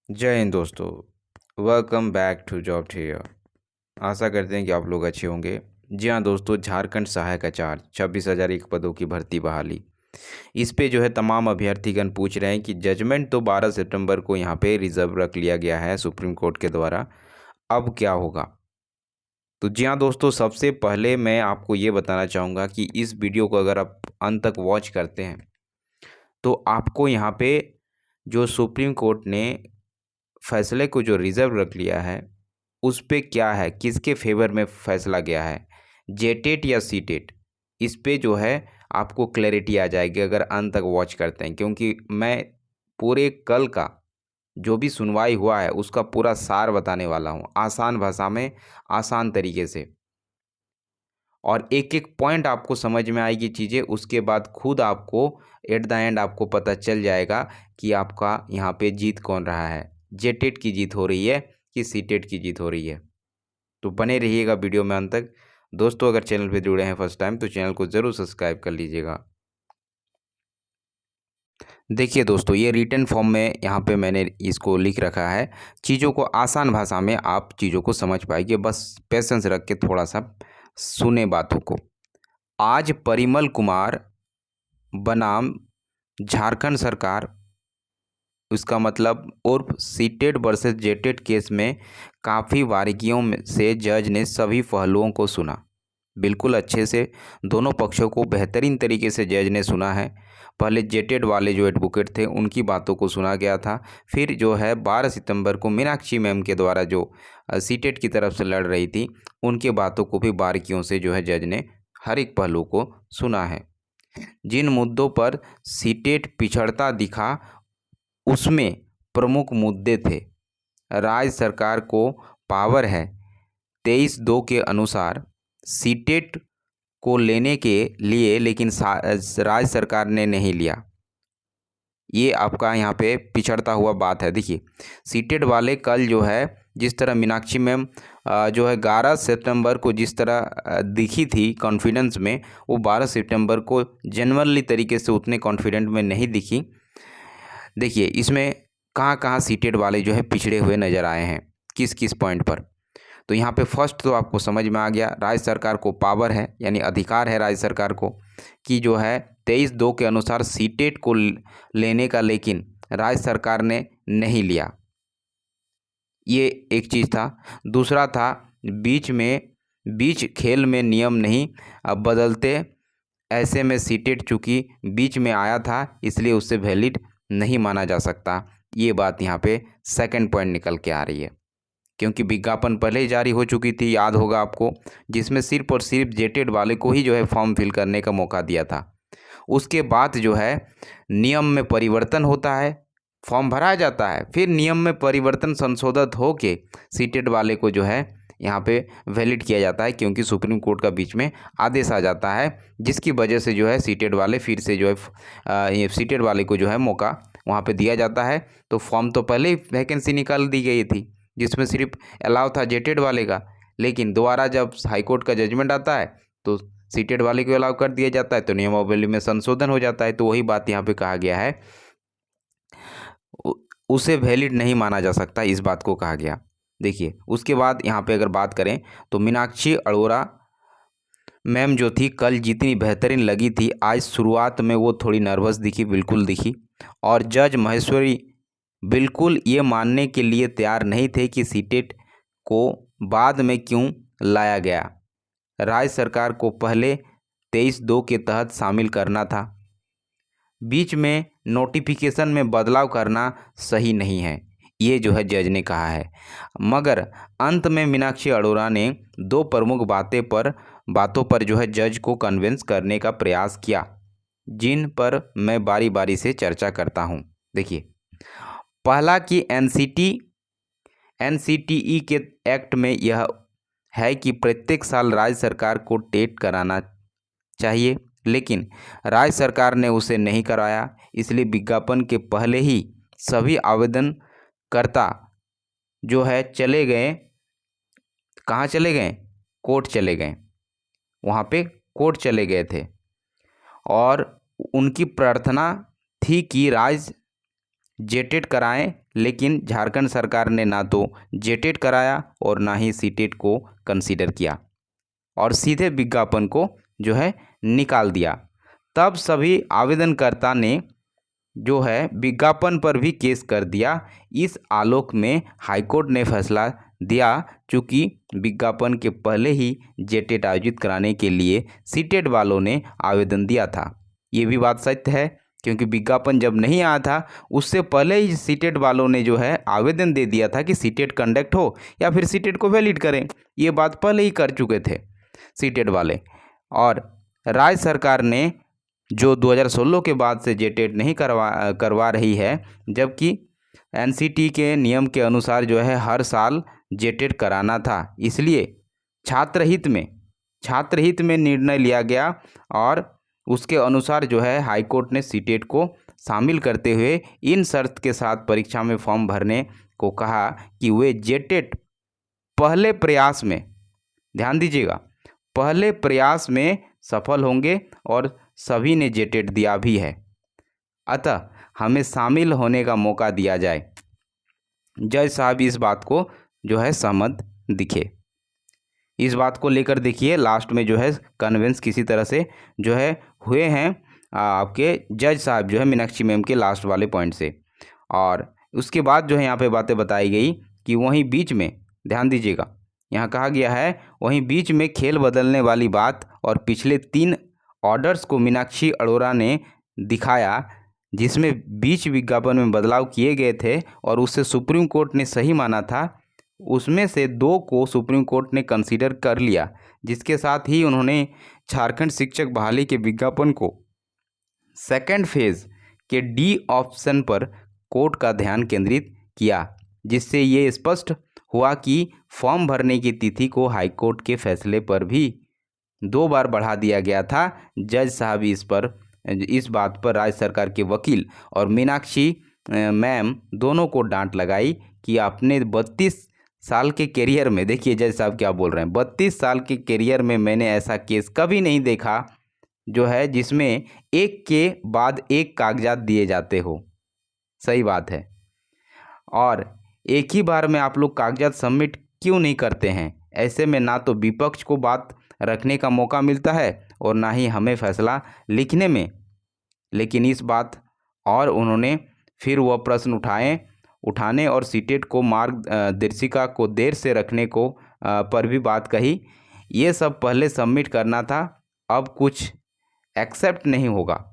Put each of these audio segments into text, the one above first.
जय हिंद दोस्तों। Welcome back to job there. आशा करते हैं कि आप लोग अच्छे होंगे। जी हाँ दोस्तों, झारखंड सहायक आचार्य 26,001 पदों की भर्ती बहाली। इस पे जो है तमाम अभ्यर्थीगण पूछ रहे हैं कि जजमेंट तो 12 सितंबर को यहाँ पे रिजर्व रख लिया गया है सुप्रीम कोर्ट के द्वारा, अब क्या होगा। तो जी हाँ दोस्तों, सबसे पहले मैं आपको ये बताना चाहूँगा कि इस वीडियो को अगर आप अंत तक वॉच करते हैं तो आपको यहाँ पे जो सुप्रीम कोर्ट ने फैसले को जो रिजर्व रख लिया है उस पे क्या है, किसके फेवर में फैसला गया है, जेटेट या सीटेट, इस पे जो है आपको क्लैरिटी आ जाएगी अगर अंत तक वॉच करते हैं। क्योंकि मैं पूरे कल का जो भी सुनवाई हुआ है उसका पूरा सार बताने वाला हूँ, आसान भाषा में, आसान तरीके से, और एक एक पॉइंट आपको समझ में आएगी चीज़ें। उसके बाद खुद आपको एट द एंड आपको पता चल जाएगा कि आपका यहाँ पे जीत कौन रहा है, जेटेट की जीत हो रही है कि सीटेट की जीत हो रही है। तो बने रहिएगा वीडियो में अंत तक। दोस्तों, अगर चैनल पे जुड़े हैं फर्स्ट टाइम तो चैनल को ज़रूर सब्सक्राइब कर लीजिएगा। देखिए दोस्तों, ये रिटन फॉर्म में यहाँ पे मैंने इसको लिख रखा है, चीज़ों को आसान भाषा में आप चीज़ों को समझ पाएंगे, बस पेशेंस रख के थोड़ा सा सुने बातों को। आज परिमल कुमार बनाम झारखंड सरकार, उसका मतलब उर्फ सीटेट वर्सेस जेटेट केस में काफ़ी बारीकियों से जज ने सभी पहलुओं को सुना। बिल्कुल अच्छे से दोनों पक्षों को बेहतरीन तरीके से जज ने सुना है। पहले जेटेट वाले जो एडवोकेट थे उनकी बातों को सुना गया था, फिर जो है 12 सितंबर को मीनाक्षी मैम के द्वारा जो सीटेट की तरफ से लड़ रही थी उनके बातों को भी बारीकियों से जो है जज ने हर एक पहलू को सुना है। जिन मुद्दों पर सीटेट पिछड़ता दिखा उसमें प्रमुख मुद्दे थे, राज्य सरकार को पावर है 23(2) के अनुसार सीटेट को लेने के लिए, लेकिन राज्य सरकार ने नहीं लिया। ये आपका यहाँ पे पिछड़ता हुआ बात है। देखिए, सीटेट वाले कल जो है जिस तरह मीनाक्षी मैम जो है 11 सितंबर को जिस तरह दिखी थी कॉन्फिडेंस में, वो 12 सितंबर को जनरली तरीके से उतने कॉन्फिडेंट में नहीं दिखी। देखिए इसमें कहाँ कहाँ सीटेट वाले जो है पिछड़े हुए नज़र आए हैं, किस किस पॉइंट पर। तो यहाँ पे फर्स्ट तो आपको समझ में आ गया, राज्य सरकार को पावर है यानी अधिकार है राज्य सरकार को कि जो है 23(2) के अनुसार सीटेट को लेने का, लेकिन राज्य सरकार ने नहीं लिया। ये एक चीज़ था। दूसरा था बीच खेल में नियम नहीं अब बदलते, ऐसे में सीटेट चूँकि बीच में आया था इसलिए उससे वैलिड नहीं माना जा सकता। ये बात यहाँ पे सेकंड पॉइंट निकल के आ रही है, क्योंकि विज्ञापन पहले ही जारी हो चुकी थी, याद होगा आपको, जिसमें सिर्फ और सिर्फ जेटेड वाले को ही जो है फॉर्म फिल करने का मौका दिया था। उसके बाद जो है नियम में परिवर्तन होता है, फॉर्म भरा जाता है, फिर नियम में परिवर्तन संशोधित हो के सीटेड वाले को जो है यहाँ पे वैलिड किया जाता है, क्योंकि सुप्रीम कोर्ट का बीच में आदेश आ जाता है, जिसकी वजह से जो है सीटेड वाले फिर से जो है सीटेड वाले को जो है मौका वहाँ पे दिया जाता है। तो फॉर्म तो पहले ही वैकेंसी निकाल दी गई थी जिसमें सिर्फ अलाउ था जेटेड वाले का, लेकिन दोबारा जब हाईकोर्ट का जजमेंट आता है तो सीटेड वाले को अलाउ कर दिया जाता है, तो नियमावली में संशोधन हो जाता है। तो वही बात यहाँ पे कहा गया है, उसे वैलिड नहीं माना जा सकता, इस बात को कहा गया। देखिए उसके बाद यहाँ पे अगर बात करें तो मीनाक्षी अरोड़ा मैम जो थी कल जितनी बेहतरीन लगी थी, आज शुरुआत में वो थोड़ी नर्वस दिखी, बिल्कुल दिखी। और जज महेश्वरी बिल्कुल ये मानने के लिए तैयार नहीं थे कि सीटेट को बाद में क्यों लाया गया, राज्य सरकार को पहले 23(2) के तहत शामिल करना था, बीच में नोटिफिकेशन में बदलाव करना सही नहीं है, ये जो है जज ने कहा है। मगर अंत में मीनाक्षी अरोड़ा ने दो प्रमुख बातों पर जो है जज को कन्विंस करने का प्रयास किया, जिन पर मैं बारी बारी से चर्चा करता हूँ। देखिए, पहला कि एनसीटीई के एक्ट में यह है कि प्रत्येक साल राज्य सरकार को टेट कराना चाहिए, लेकिन राज्य सरकार ने उसे नहीं कराया, इसलिए विज्ञापन के पहले ही सभी आवेदनकर्ता जो है चले गए, कहाँ चले गए, कोर्ट चले गए, वहाँ पे कोर्ट चले गए थे और उनकी प्रार्थना थी कि राज्य जेटेट कराएं, लेकिन झारखंड सरकार ने ना तो जेटेट कराया और ना ही सीटेट को कंसीडर किया और सीधे विज्ञापन को जो है निकाल दिया। तब सभी आवेदनकर्ता ने जो है विज्ञापन पर भी केस कर दिया। इस आलोक में हाईकोर्ट ने फैसला दिया, चूँकि विज्ञापन के पहले ही जेटेट आयोजित कराने के लिए सीटेट वालों ने आवेदन दिया था। ये भी बात सत्य है, क्योंकि विज्ञापन जब नहीं आया था उससे पहले ही सीटेट वालों ने जो है आवेदन दे दिया था कि सीटेट कंडक्ट हो या फिर सीटेट को वैलिड करें। ये बात पहले ही कर चुके थे सीटेट वाले। और राज्य सरकार ने जो 2016 के बाद से जेटेट नहीं करवा रही है, जबकि एनसीटी के नियम के अनुसार जो है हर साल जेटेट कराना था। इसलिए छात्र हित में निर्णय लिया गया और उसके अनुसार जो है हाईकोर्ट ने सीटेट को शामिल करते हुए इन शर्त के साथ परीक्षा में फॉर्म भरने को कहा कि वे जेटेट पहले प्रयास में, ध्यान दीजिएगा, पहले प्रयास में सफल होंगे और सभी ने जेटेट दिया भी है, अतः हमें शामिल होने का मौका दिया जाए। जज साहब इस बात को जो है सहमत दिखे। इस बात को लेकर देखिए लास्ट में जो है कन्विंस किसी तरह से जो है हुए हैं आपके जज साहब जो है मीनाक्षी मैम के लास्ट वाले पॉइंट से। और उसके बाद जो है यहाँ पे बातें बताई गई कि वहीं बीच में, ध्यान दीजिएगा, यहाँ कहा गया है वहीं बीच में खेल बदलने वाली बात और पिछले 3 ऑर्डर्स को मीनाक्षी अरोड़ा ने दिखाया, जिसमें बीच विज्ञापन में बदलाव किए गए थे और उससे सुप्रीम कोर्ट ने सही माना था। उसमें से 2 को सुप्रीम कोर्ट ने कंसीडर कर लिया, जिसके साथ ही उन्होंने झारखंड शिक्षक बहाली के विज्ञापन को सेकंड फेज के डी ऑप्शन पर कोर्ट का ध्यान केंद्रित किया, जिससे ये स्पष्ट हुआ कि फॉर्म भरने की तिथि को हाईकोर्ट के फैसले पर भी 2 बार बढ़ा दिया गया था। जज साहब इस बात पर राज्य सरकार के वकील और मीनाक्षी मैम दोनों को डांट लगाई कि आपने 32 साल के करियर में, देखिए जज साहब क्या बोल रहे हैं, 32 साल के करियर में मैंने ऐसा केस कभी नहीं देखा जो है जिसमें एक के बाद एक कागजात दिए जाते हो। सही बात है। और एक ही बार में आप लोग कागजात सबमिट क्यों नहीं करते हैं? ऐसे में ना तो विपक्ष को बात रखने का मौका मिलता है और ना ही हमें फैसला लिखने में। लेकिन इस बात और उन्होंने फिर वह प्रश्न उठाने और सीटेट को मार्गदर्शिका को देर से रखने को पर भी बात कही। ये सब पहले सबमिट करना था, अब कुछ एक्सेप्ट नहीं होगा।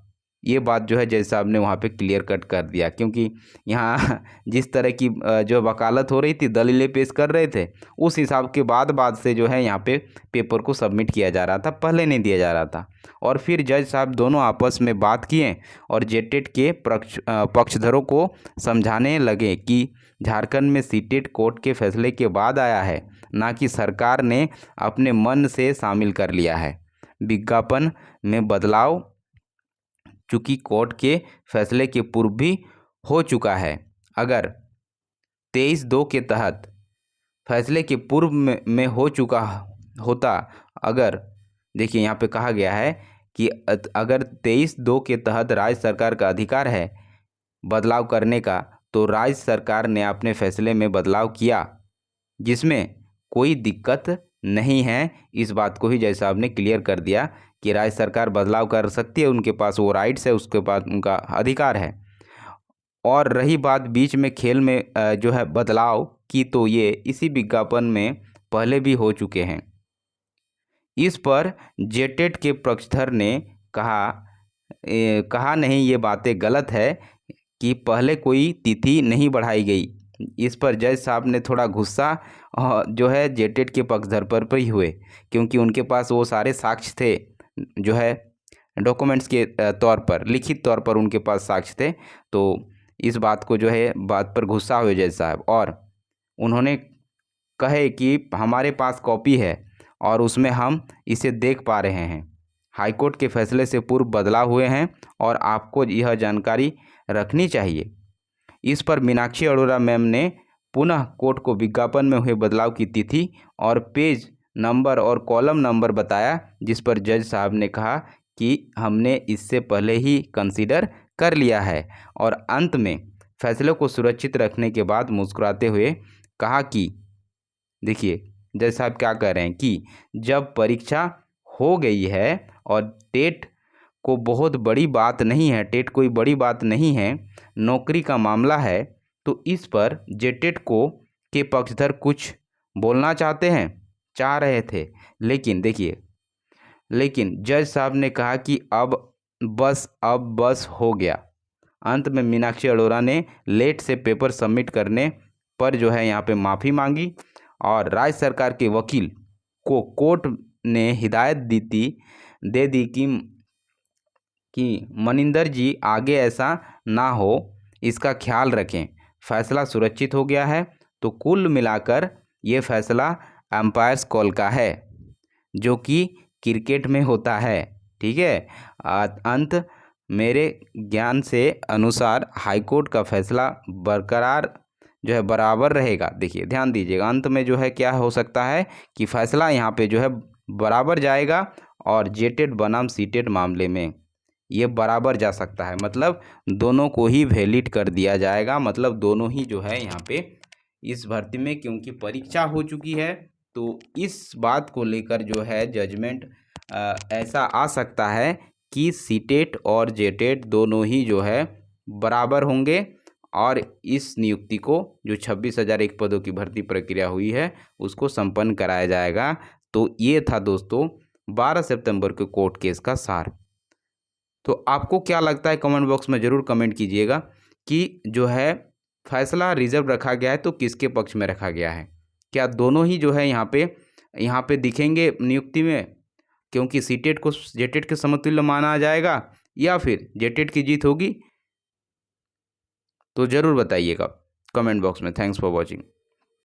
ये बात जो है जज साहब ने वहाँ पे क्लियर कट कर दिया, क्योंकि यहाँ जिस तरह की जो वकालत हो रही थी, दलीलें पेश कर रहे थे, उस हिसाब के बाद से जो है यहाँ पे पेपर को सबमिट किया जा रहा था, पहले नहीं दिया जा रहा था। और फिर जज साहब दोनों आपस में बात किए और जेटेट के पक्षधरों को समझाने लगे कि झारखंड में सीटेट कोर्ट के फैसले के बाद आया है, ना कि सरकार ने अपने मन से शामिल कर लिया है। विज्ञापन में बदलाव चूँकि कोर्ट के फैसले के पूर्व भी हो चुका है। अगर 23(2) के तहत फैसले के पूर्व में हो चुका होता, अगर देखिए यहाँ पे कहा गया है कि अगर 23(2) के तहत राज्य सरकार का अधिकार है बदलाव करने का, तो राज्य सरकार ने अपने फैसले में बदलाव किया, जिसमें कोई दिक्कत नहीं है। इस बात को ही जज साहब ने क्लियर कर दिया कि राज्य सरकार बदलाव कर सकती है, उनके पास वो राइट्स है, उसके पास उनका अधिकार है। और रही बात बीच में खेल में जो है बदलाव की, तो ये इसी विज्ञापन में पहले भी हो चुके हैं। इस पर जेटेट के पक्षधर ने कहा नहीं, ये बातें गलत है कि पहले कोई तिथि नहीं बढ़ाई गई। इस पर जज साहब ने थोड़ा गुस्सा जो है जेटेट के पक्षधर पर ही हुए, क्योंकि उनके पास वो सारे साक्ष्य थे, जो है डॉक्यूमेंट्स के तौर पर, लिखित तौर पर उनके पास साक्ष्य थे। तो इस बात को जो है बात पर गुस्सा हुए जज साहब, और उन्होंने कहे कि हमारे पास कॉपी है और उसमें हम इसे देख पा रहे हैं। हाईकोर्ट के फैसले से पूर्व बदलाव हुए हैं और आपको यह जानकारी रखनी चाहिए। इस पर मीनाक्षी अरोड़ा मैम ने पुनः कोर्ट को विज्ञापन में हुए बदलाव की तिथि और पेज नंबर और कॉलम नंबर बताया, जिस पर जज साहब ने कहा कि हमने इससे पहले ही कंसीडर कर लिया है। और अंत में फैसले को सुरक्षित रखने के बाद मुस्कुराते हुए कहा कि देखिए जज साहब क्या कह रहे हैं कि जब परीक्षा हो गई है और टेट को बहुत बड़ी बात नहीं है, टेट कोई बड़ी बात नहीं है, नौकरी का मामला है, तो इस पर जेटेट को के पक्षधर कुछ बोलना चाह रहे थे। लेकिन जज साहब ने कहा कि अब बस हो गया। अंत में मीनाक्षी अरोड़ा ने लेट से पेपर सबमिट करने पर जो है यहाँ पे माफ़ी मांगी और राज्य सरकार के वकील को कोर्ट ने हिदायत दे दी कि मनिंदर जी आगे ऐसा ना हो, इसका ख्याल रखें। फैसला सुरक्षित हो गया है। तो कुल मिलाकर ये फैसला एम्पायर्स कॉल का है, जो कि क्रिकेट में होता है। ठीक है। अंत मेरे ज्ञान से अनुसार हाईकोर्ट का फैसला बराबर रहेगा। देखिए ध्यान दीजिएगा, अंत में जो है क्या हो सकता है कि फैसला यहाँ पे जो है बराबर जाएगा और जेटेट बनाम सीटेट मामले में ये बराबर जा सकता है, मतलब दोनों को ही वैलिड कर दिया जाएगा। मतलब दोनों ही जो है यहाँ पे इस भर्ती में, क्योंकि परीक्षा हो चुकी है, तो इस बात को लेकर जो है जजमेंट ऐसा आ सकता है कि सीटेट और जेटेट दोनों ही जो है बराबर होंगे और इस नियुक्ति को जो 26,001 पदों की भर्ती प्रक्रिया हुई है उसको संपन्न कराया जाएगा। तो ये था दोस्तों 12 सितंबर के कोर्ट केस का सार। तो आपको क्या लगता है कमेंट बॉक्स में ज़रूर कमेंट कीजिएगा कि जो है फैसला रिजर्व रखा गया है तो किसके पक्ष में रखा गया है। क्या दोनों ही जो है यहाँ पे दिखेंगे नियुक्ति में, क्योंकि सीटेट को जेटेट के समतुल्य माना जाएगा, या फिर जेटेट की जीत होगी? तो ज़रूर बताइएगा कमेंट बॉक्स में। Thanks for watching.